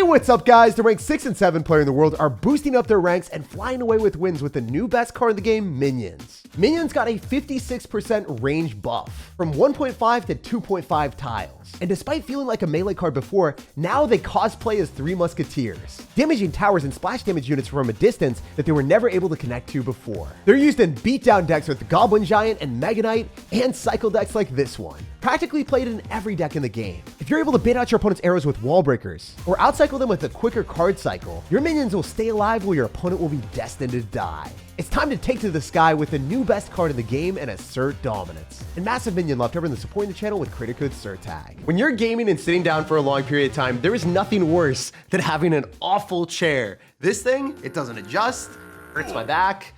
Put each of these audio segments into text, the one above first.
what's up, guys? The rank 6 and 7 player in the world are boosting up their ranks and flying away with wins with the new best card in the game, Minions. Minions got a 56% range buff from 1.5 to 2.5 tiles. And despite feeling like a melee card before, now they cosplay as 3 musketeers, damaging towers and splash damage units from a distance that they were never able to connect to before. They're used in beatdown decks with Goblin Giant and Mega Knight, and cycle decks like this one. Practically played in every deck in the game. If you're able to bait out your opponent's arrows with wallbreakers, or outcycle them with a quicker card cycle, your minions will stay alive while your opponent will be destined to die. It's time to take to the sky with the new best card in the game and assert dominance. And massive minion left over in the supporting the channel with creator code SirTag. When you're gaming and sitting down for a long period of time, there is nothing worse than having an awful chair. This thing, it doesn't adjust, hurts my back.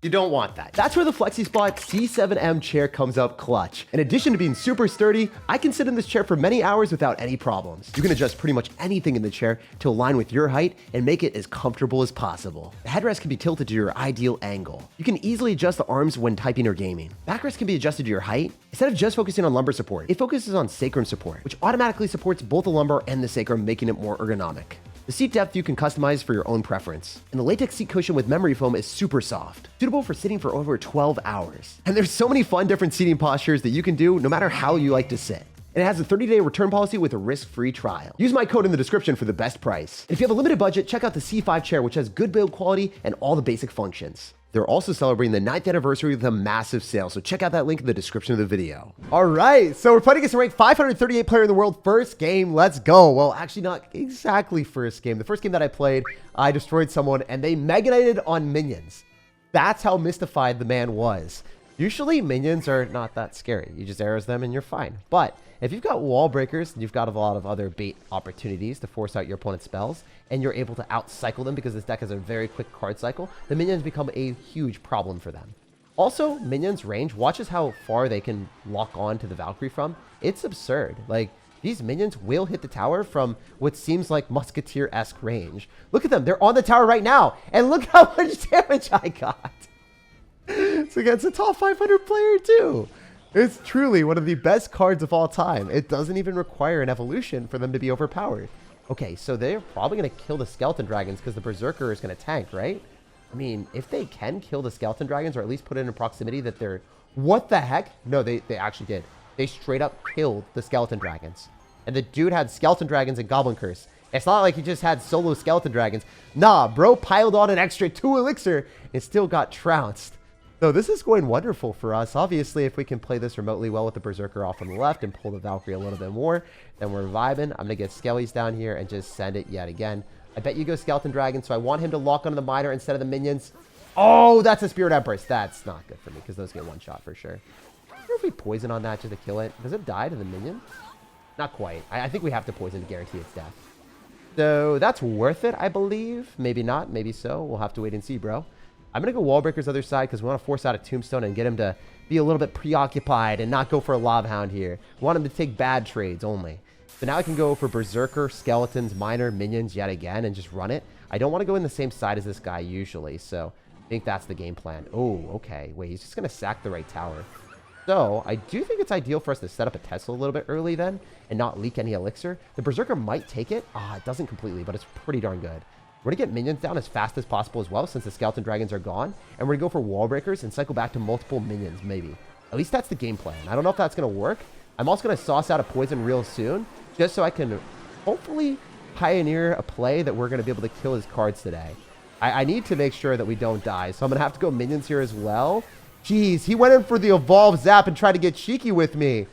You don't want that. That's where the FlexiSpot C7M chair comes up clutch. In addition to being super sturdy, I can sit in this chair for many hours without any problems. You can adjust pretty much anything in the chair to align with your height and make it as comfortable as possible. The headrest can be tilted to your ideal angle. You can easily adjust the arms when typing or gaming. Backrest can be adjusted to your height. Instead of just focusing on lumbar support, it focuses on sacrum support, which automatically supports both the lumbar and the sacrum, making it more ergonomic. The seat depth you can customize for your own preference. And the latex seat cushion with memory foam is super soft, suitable for sitting for over 12 hours. And there's so many fun different seating postures that you can do no matter how you like to sit. And it has a 30-day return policy with a risk-free trial. Use my code in the description for the best price. And if you have a limited budget, check out the C5 chair, which has good build quality and all the basic functions. They're also celebrating the 9th anniversary with a massive sale, so check out that link in the description of the video. All right, so we're playing against a ranked 538 player in the world. First game, let's go. Well, actually not exactly first game. The first game that I played, I destroyed someone and they Mega Knighted on minions. That's how mystified the man was. Usually minions are not that scary. You just arrows them and you're fine. But if you've got wall breakers, you've got a lot of other bait opportunities to force out your opponent's spells, and you're able to outcycle them because this deck has a very quick card cycle, the minions become a huge problem for them. Also, minions range, watches how far they can lock on to the Valkyrie from. It's absurd. Like, these minions will hit the tower from what seems like musketeer-esque range. Look at them, they're on the tower right now, and look how much damage I got. It's against a top 500 player too. It's truly one of the best cards of all time. It doesn't even require an evolution for them to be overpowered. Okay, so they're probably going to kill the skeleton dragons because the berserker is going to tank, right? I mean, if they can kill the skeleton dragons, or at least put it in proximity that they're... What the heck? No, they actually did. They straight up killed the skeleton dragons. And the dude had skeleton dragons and goblin curse. It's not like he just had solo skeleton dragons. Nah, bro piled on an extra 2 elixir and still got trounced. So this is going wonderful for us. Obviously, if we can play this remotely well with the berserker off on the left and pull the Valkyrie a little bit more, then we're vibing. I'm going to get Skellies down here and just send it yet again. I bet you go skeleton dragon, so I want him to lock onto the miner instead of the minions. Oh, that's a Spirit Empress. That's not good for me because those get one shot for sure. I wonder if we poison on that just to kill it. Does it die to the minion? Not quite. I think we have to poison to guarantee its death. So that's worth it, I believe. Maybe not. Maybe so. We'll have to wait and see, bro. I'm going to go wallbreakers other side because we want to force out a tombstone and get him to be a little bit preoccupied and not go for a lava hound here. We want him to take bad trades only. So now I can go for berserker, skeletons, miner, minions yet again and just run it. I don't want to go in the same side as this guy usually, so I think that's the game plan. Oh, okay. Wait, he's just going to sack the right tower. So I do think it's ideal for us to set up a Tesla a little bit early then and not leak any elixir. The berserker might take it. It doesn't completely, but it's pretty darn good. We're going to get minions down as fast as possible as well since the skeleton dragons are gone. And we're going to go for wall breakers and cycle back to multiple minions, maybe. At least that's the game plan. I don't know if that's going to work. I'm also going to sauce out a poison real soon just so I can hopefully pioneer a play that we're going to be able to kill his cards today. I need to make sure that we don't die. So I'm going to have to go minions here as well. Jeez, he went in for the evolve zap and tried to get cheeky with me.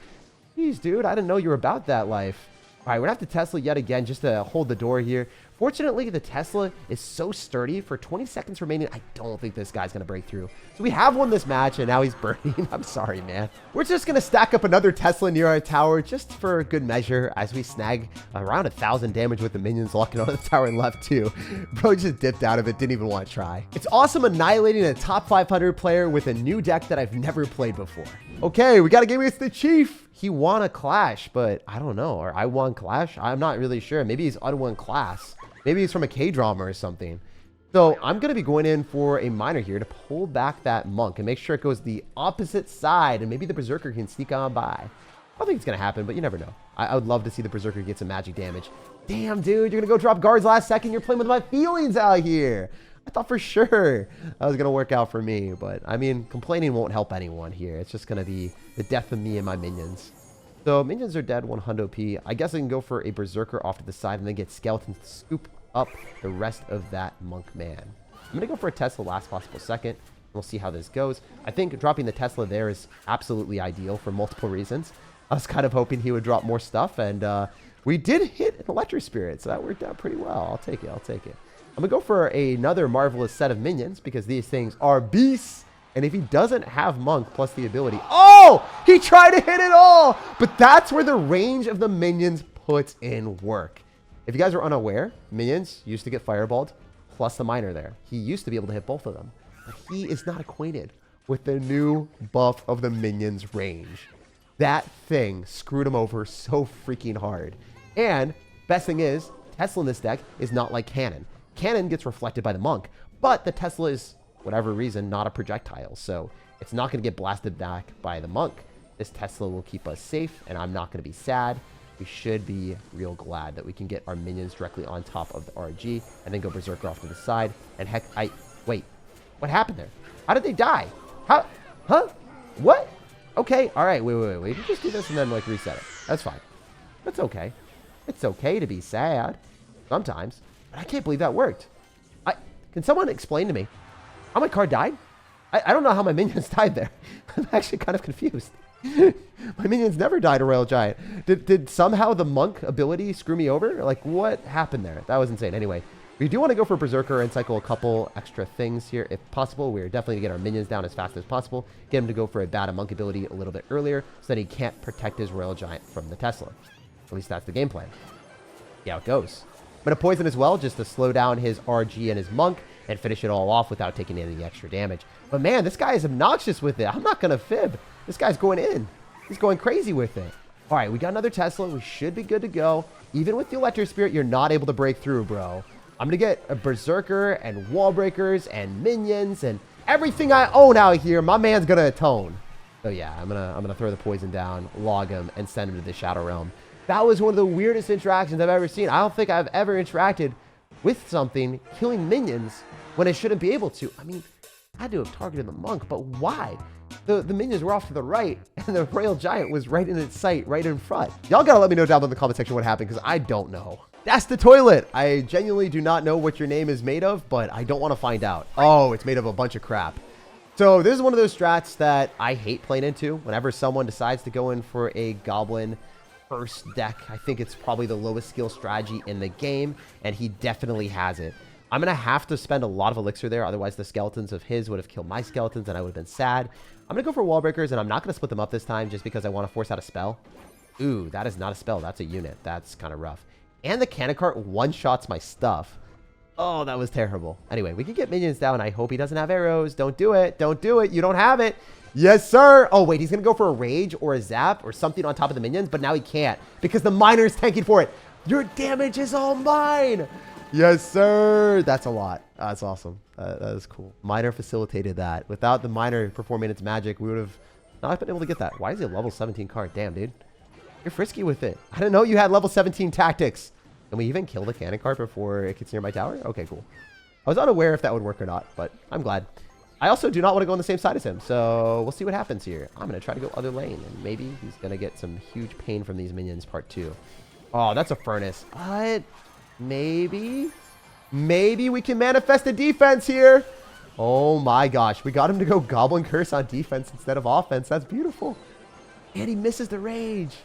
Jeez, dude, I didn't know you were about that life. All right, we're going to have to Tesla yet again just to hold the door here. Fortunately, the Tesla is so sturdy. For 20 seconds remaining, I don't think this guy's going to break through. So we have won this match, and now he's burning. I'm sorry, man. We're just going to stack up another Tesla near our tower just for good measure as we snag around 1,000 damage with the minions locking onto the tower and left, too. Bro just dipped out of it, didn't even want to try. It's awesome annihilating a top 500 player with a new deck that I've never played before. Okay, we got a game against the Chief. He won a Clash, but I don't know. Or I won Clash? I'm not really sure. Maybe he's unwon class. Maybe he's from a K-drama or something. So I'm going to be going in for a miner here to pull back that monk and make sure it goes the opposite side. And maybe the berserker can sneak on by. I don't think it's going to happen, but you never know. I would love to see the berserker get some magic damage. Damn, dude, you're gonna go drop guards last second. You're playing with my feelings out here. I thought for sure that was gonna work out for me, but I mean, complaining won't help anyone here. It's just gonna be the death of me and my minions. So minions are dead, 100 P. I guess I can go for a berserker off to the side and then get skeletons to scoop up the rest of that monk man. I'm gonna go for a Tesla last possible second. We'll see how this goes. I think dropping the Tesla there is absolutely ideal for multiple reasons. I was kind of hoping he would drop more stuff, and we did hit an electric spirit, so that worked out pretty well. I'll take it. I'll take it. I'm gonna go for another marvelous set of minions because these things are beasts. And if he doesn't have monk plus the ability, oh, he tried to hit it all. But that's where the range of the minions puts in work. If you guys are unaware, minions used to get fireballed plus the miner there. He used to be able to hit both of them. But he is not acquainted with the new buff of the minions range. That thing screwed him over so freaking hard. And best thing is, Tesla in this deck is not like Cannon. Cannon gets reflected by the monk, but the Tesla is, whatever reason, not a projectile. So it's not going to get blasted back by the monk. This Tesla will keep us safe, and I'm not going to be sad. We should be real glad that we can get our minions directly on top of the RG and then go berserker off to the side. And heck, wait, what happened there? How did they die? How? Huh? What? Okay, all right, wait. We just do this and then like reset it. That's fine. That's okay. It's okay to be sad sometimes, but I can't believe that worked. Can someone explain to me how my card died? I don't know how my minions died there. I'm actually kind of confused. My minions never died a Royal Giant. Did somehow the monk ability screw me over? Like, what happened there? That was insane. Anyway, we do want to go for Berserker and cycle a couple extra things here if possible. We're definitely going to get our minions down as fast as possible. Get him to go for a bad monk ability a little bit earlier so that he can't protect his Royal Giant from the Tesla. At least that's the game plan. See how it goes. I'm going to poison as well just to slow down his RG and his monk and finish it all off without taking any extra damage. But man, this guy is obnoxious with it. I'm not going to fib. This guy's going in. He's going crazy with it. All right, we got another Tesla. We should be good to go. Even with the Electric Spirit, you're not able to break through, bro. I'm going to get a Berserker and wall breakers and minions and everything I own out here. My man's going to atone. So yeah, I'm gonna throw the poison down, log him, and send him to the Shadow Realm. That was one of the weirdest interactions I've ever seen. I don't think I've ever interacted with something killing minions when it shouldn't be able to. I mean, I had to have targeted the monk, but why? The minions were off to the right, and the Royal Giant was right in its sight, right in front. Y'all gotta let me know down in the comment section what happened, because I don't know. That's the toilet. I genuinely do not know what your name is made of, but I don't want to find out. Oh, it's made of a bunch of crap. So this is one of those strats that I hate playing into. Whenever someone decides to go in for a goblin first deck, I think it's probably the lowest skill strategy in the game, and he definitely has it. I'm going to have to spend a lot of elixir there, otherwise the skeletons of his would have killed my skeletons, and I would have been sad. I'm going to go for wall breakers, and I'm not going to split them up this time just because I want to force out a spell. Ooh, that is not a spell. That's a unit. That's kind of rough. And the cannon cart one-shots my stuff. Oh, that was terrible. Anyway, we can get minions down. I hope he doesn't have arrows. Don't do it. Don't do it. You don't have it. Yes, sir. Oh, wait. He's going to go for a rage or a zap or something on top of the minions, but now he can't because the miner is tanking for it. Your damage is all mine. Yes, sir. That's a lot. That's awesome. That is cool. Miner facilitated that. Without the miner performing its magic, we would have not been able to get that. Why is he a level 17 card? Damn, dude. You're frisky with it. I didn't know you had level 17 tactics. Can we even kill the cannon cart before it gets near my tower? Okay, cool. I was unaware if that would work or not, but I'm glad. I also do not want to go on the same side as him, so we'll see what happens here. I'm going to try to go other lane, and maybe he's going to get some huge pain from these minions part 2. Oh, that's a furnace. But maybe we can manifest a defense here. Oh my gosh, we got him to go Goblin Curse on defense instead of offense. That's beautiful. And he misses the rage.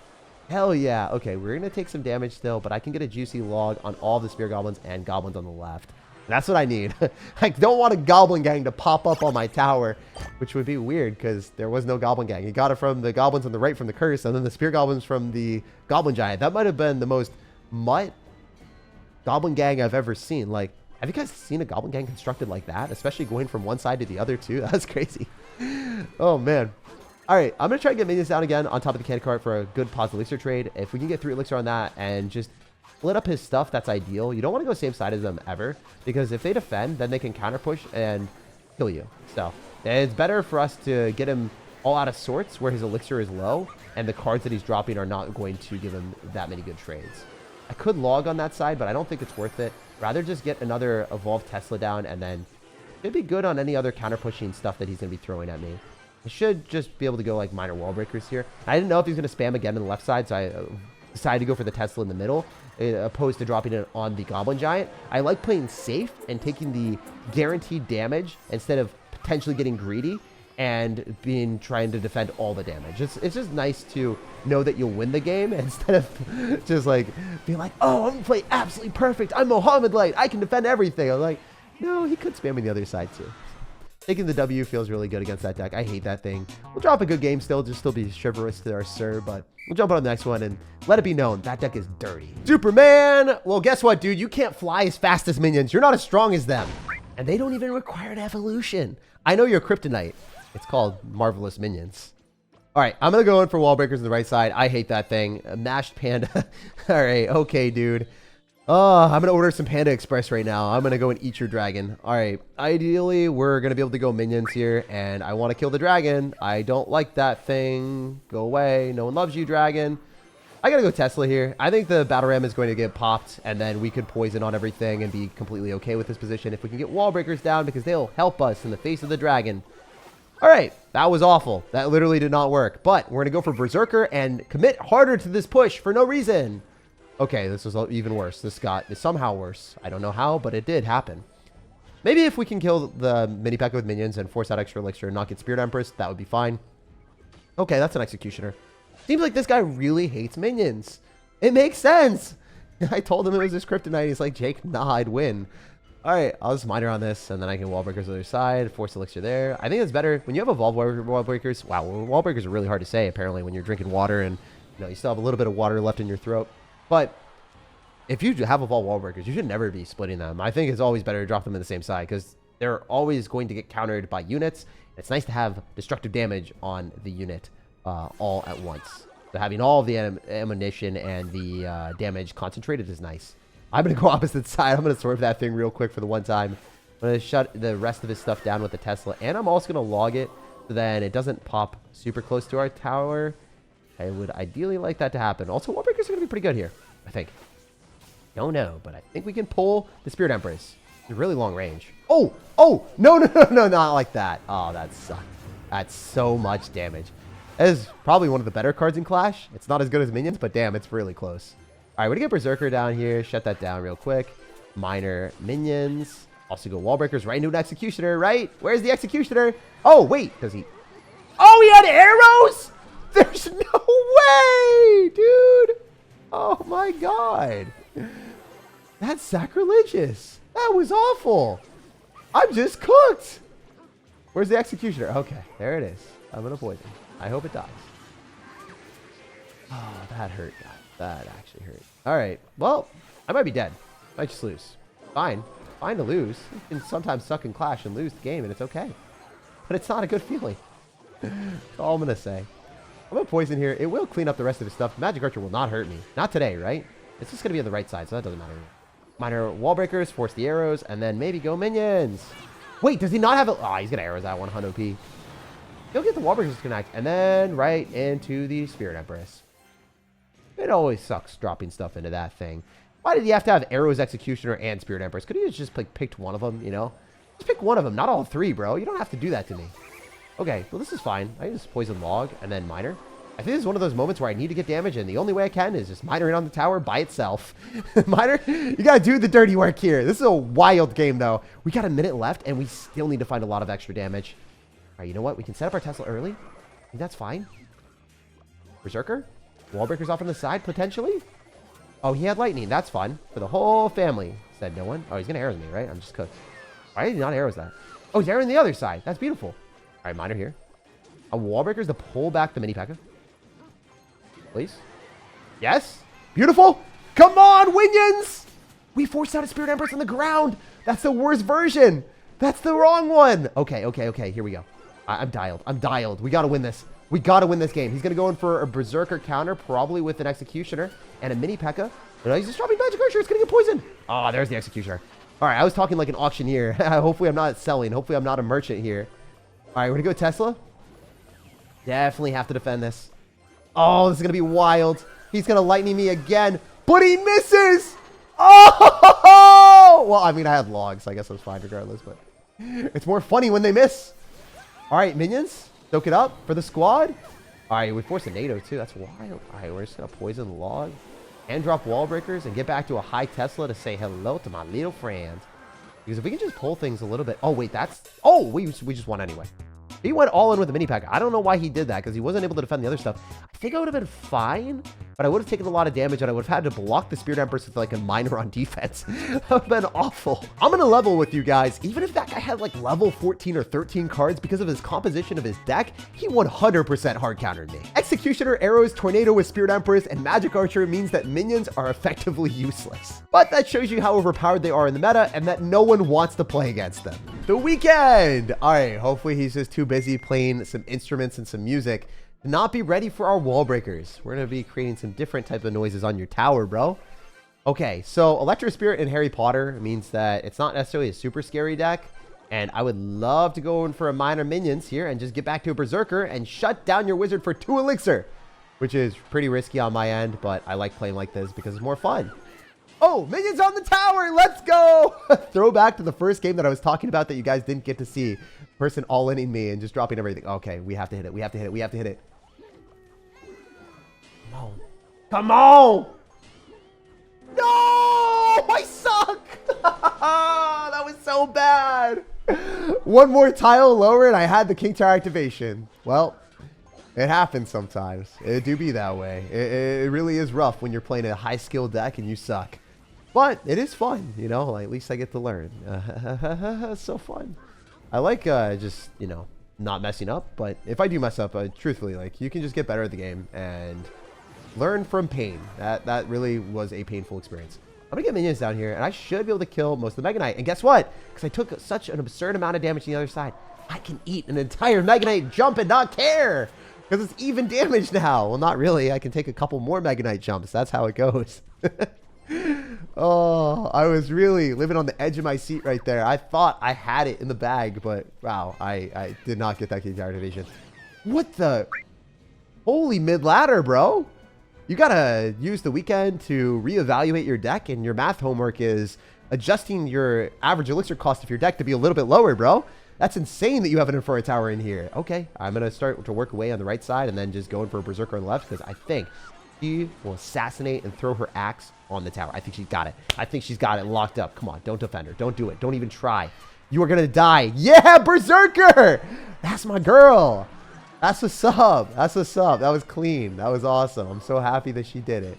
Hell yeah. Okay, we're going to take some damage still, but I can get a juicy log on all the spear goblins and goblins on the left. That's what I need. I don't want a goblin gang to pop up on my tower, which would be weird because there was no goblin gang. He got it from the goblins on the right from the curse, and then the spear goblins from the goblin giant. That might have been the most mutt goblin gang I've ever seen. Like, have you guys seen a goblin gang constructed like that? Especially going from one side to the other too. That's crazy. Oh, man. All right, I'm going to try to get minions down again on top of the cannon cart for a good pause elixir trade. If we can get 3 elixir on that and just split up his stuff, that's ideal. You don't want to go same side as them ever, because if they defend, then they can counter push and kill you. So it's better for us to get him all out of sorts where his elixir is low and the cards that he's dropping are not going to give him that many good trades. I could log on that side, but I don't think it's worth it. Rather just get another evolved Tesla down, and then it'd be good on any other counter pushing stuff that he's going to be throwing at me. I should just be able to go like minor wall breakers here. I didn't know if he was going to spam again on the left side, so I decided to go for the Tesla in the middle, opposed to dropping it on the Goblin Giant. I like playing safe and taking the guaranteed damage instead of potentially getting greedy and trying to defend all the damage. It's just nice to know that you'll win the game instead of just like being like, oh, I'm gonna play absolutely perfect. I'm Mohammed Light. I can defend everything. I'm like, no, he could spam me the other side too. Taking the W feels really good against that deck. I hate that thing. We'll drop a good game still, just still be chivalrous to our Sir, but we'll jump on the next one and let it be known that deck is dirty. Superman! Well, guess what, dude? You can't fly as fast as minions. You're not as strong as them. And they don't even require an evolution. I know you're kryptonite. It's called Marvelous Minions. All right, I'm going to go in for wall breakers on the right side. I hate that thing. Mashed Panda. All right, okay, dude. Oh, I'm going to order some Panda Express right now. I'm going to go and eat your dragon. All right, ideally, we're going to be able to go minions here, and I want to kill the dragon. I don't like that thing. Go away. No one loves you, dragon. I got to go Tesla here. I think the Battle Ram is going to get popped, and then we could poison on everything and be completely okay with this position if we can get wall breakers down, because they'll help us in the face of the dragon. All right, that was awful. That literally did not work, but we're going to go for Berserker and commit harder to this push for no reason. Okay, this was even worse. This got somehow worse. I don't know how, but it did happen. Maybe if we can kill the mini P.E.K.K.A with minions and force out extra elixir and not get Spirit Empress, that would be fine. Okay, that's an Executioner. Seems like this guy really hates minions. It makes sense. I told him it was his kryptonite. He's like, Jake, nah, I'd win. All right, I'll just miner on this, and then I can wall breakers on the other side, force elixir there. I think it's better when you have evolved wall breakers. Wow, wall breakers are really hard to say, apparently, when you're drinking water and you still have a little bit of water left in your throat. But if you have evolved wall breakers, you should never be splitting them. I think it's always better to drop them in the same side because they're always going to get countered by units. It's nice to have destructive damage on the unit all at once. So having all of the ammunition and the damage concentrated is nice. I'm going to go opposite side. I'm going to swerve that thing real quick for the one time. I'm going to shut the rest of his stuff down with the Tesla. And I'm also going to log it so then it doesn't pop super close to our tower. I would ideally like that to happen. Also, wall breakers are going to be pretty good here, I think. Don't know, but I think we can pull the Spirit Empress. It's a really long range. Oh, no, not like that. Oh, that sucked. That's so much damage. That is probably one of the better cards in Clash. It's not as good as minions, but damn, it's really close. All right, we're going to get Berserker down here. Shut that down real quick. Minor minions. Also go wall breakers right into an Executioner, right? Where's the Executioner? Oh, wait. Does he? Oh, he had arrows? There's no way, dude. Oh, my God. That's sacrilegious. That was awful. I'm just cooked. Where's the Executioner? Okay, there it is. I'm going to poison. I hope it dies. Oh, that hurt, guys. That actually hurt. All right. Well, I might be dead. I might just lose. Fine. Fine to lose. You can sometimes suck in Clash and lose the game, and it's okay. But it's not a good feeling. That's all I'm going to say. I'm going to poison here. It will clean up the rest of his stuff. Magic Archer will not hurt me. Not today, right? It's just going to be on the right side, so that doesn't matter. Minor wall breakers, force the arrows, and then maybe go minions. Wait, does he not have a... Oh, he's going to arrows that 100p. He'll get the wall breakers to connect, and then right into the Spirit Empress. It always sucks dropping stuff into that thing. Why did he have to have arrows, Executioner, and Spirit Empress? Could he have just like picked one of them, you know? Just pick one of them, not all three, bro. You don't have to do that to me. Okay, well, this is fine. I can just poison log and then miner. I think this is one of those moments where I need to get damage, and the only way I can is just miner it on the tower by itself. Miner, you gotta do the dirty work here. This is a wild game, though. We got a minute left, and we still need to find a lot of extra damage. All right, you know what? We can set up our Tesla early. I think that's fine. Berserker? Wall breakers off on the side, potentially? Oh, he had lightning. That's fun. For the whole family. Said no one. Oh, he's going to arrows me, right? I'm just cooked. Why did he not arrows that? Oh, he's arrowing the other side. That's beautiful. All right, miner here. A wall breakers to pull back the mini P.E.K.K.A. Please. Yes. Beautiful. Come on, Winions. We forced out a Spirit Empress on the ground. That's the worst version. That's the wrong one. Okay. Here we go. I'm dialed. We got to win this. We got to win this game. He's going to go in for a Berserker counter, probably with an Executioner and a mini P.E.K.K.A. No, he's just dropping Magic Archer. It's going to get poisoned. Oh, there's the Executioner. All right, I was talking like an auctioneer. Hopefully I'm not selling. Hopefully I'm not a merchant here. All right, we're going to go Tesla. Definitely have to defend this. Oh, this is going to be wild. He's going to lightning me again. but he misses. Oh, well, I mean, I had logs, so I guess I was fine regardless, but it's more funny when they miss. All right, minions, soak it up for the squad. All right, we forced a NATO too. That's wild. All right, we're just gonna poison the log and drop wall breakers and get back to a high Tesla to say hello to my little friends. Because if we can just pull things a little bit. Oh wait, that's. Oh, we just won anyway. He went all in with the mini pack. I don't know why he did that because he wasn't able to defend the other stuff. I think I would have been fine, but I would have taken a lot of damage and I would have had to block the Spirit Empress with like a miner on defense. That would have been awful. I'm going to level with you guys. Even if that guy had like level 14 or 13 cards because of his composition of his deck, he 100% hard countered me. Executioner, arrows, tornado with Spirit Empress, and magic archer means that minions are effectively useless. But that shows you how overpowered they are in the meta and that no one wants to play against them. The weekend. All right, hopefully he's just too busy playing some instruments and some music to not be ready for our wall breakers. We're going to be creating some different type of noises on your tower, bro. Okay, so Electro Spirit in Harry Potter means that it's not necessarily a super scary deck, and I would love to go in for a minor minions here and just get back to a berserker and shut down your wizard for 2 elixir, which is pretty risky on my end, but I like playing like this because it's more fun. Oh, minions on the tower. Let's go. Throwback to the first game that I was talking about that you guys didn't get to see. Person all-inning me and just dropping everything. Okay, we have to hit it. We have to hit it. We have to hit it. Come on. Come on. No, I suck. That was so bad. One more tile lower and I had the King Tower activation. Well, it happens sometimes. It do be that way. It really is rough when you're playing a high skill deck and you suck. But it is fun, you know, like, at least I get to learn. It's so fun. I like just, you know, not messing up. But if I do mess up, truthfully, like, you can just get better at the game and learn from pain. That really was a painful experience. I'm going to get minions down here, and I should be able to kill most of the Mega Knight. And guess what? Because I took such an absurd amount of damage on the other side, I can eat an entire Mega Knight jump and not care. Because it's even damage now. Well, not really. I can take a couple more Mega Knight jumps. That's how it goes. Oh, I was really living on the edge of my seat right there. I thought I had it in the bag, but wow, I did not get that King Tower activation. What the? Holy mid-ladder, bro. You got to use the weekend to reevaluate your deck, and your math homework is adjusting your average elixir cost of your deck to be a little bit lower, bro. That's insane that you have an Infernal Tower in here. Okay, I'm going to start to work away on the right side and then just going for a Berserker on the left because I think she will assassinate and throw her axe on the tower. I think she's got it. I think she's got it locked up. Come on, don't defend her. Don't do it. Don't even try. You are going to die. Yeah, Berserker! That's my girl. That's what's up. That's what's up. That was clean. That was awesome. I'm so happy that she did it.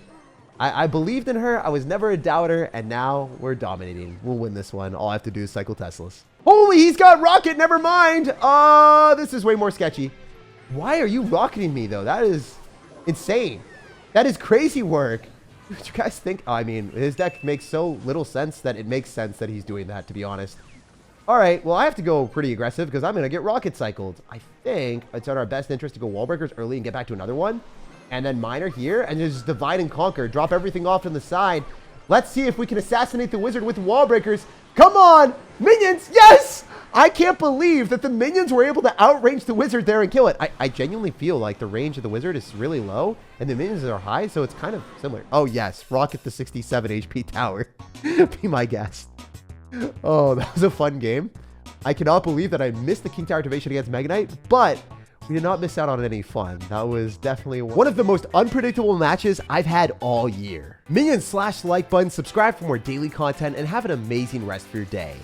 I believed in her. I was never a doubter, and now we're dominating. We'll win this one. All I have to do is cycle Teslas. Holy, he's got rocket. Never mind. This is way more sketchy. Why are you rocketing me, though? That is insane. That is crazy work. What you guys think? I mean, his deck makes so little sense that it makes sense that he's doing that, to be honest. All right, well, I have to go pretty aggressive because I'm going to get rocket cycled. I think it's in our best interest to go wall breakers early and get back to another one. And then miner here and just divide and conquer. Drop everything off to the side. Let's see if we can assassinate the wizard with wall breakers. Come on, minions. Yes! I can't believe that the minions were able to outrange the wizard there and kill it. I genuinely feel like the range of the wizard is really low and the minions are high, so it's kind of similar. Oh, yes. Rocket the 67 HP tower. Be my guest. Oh, that was a fun game. I cannot believe that I missed the King Tower activation against Mega Knight, but we did not miss out on any fun. That was definitely one of the most unpredictable matches I've had all year. Minions, slash the like button, subscribe for more daily content, and have an amazing rest of your day.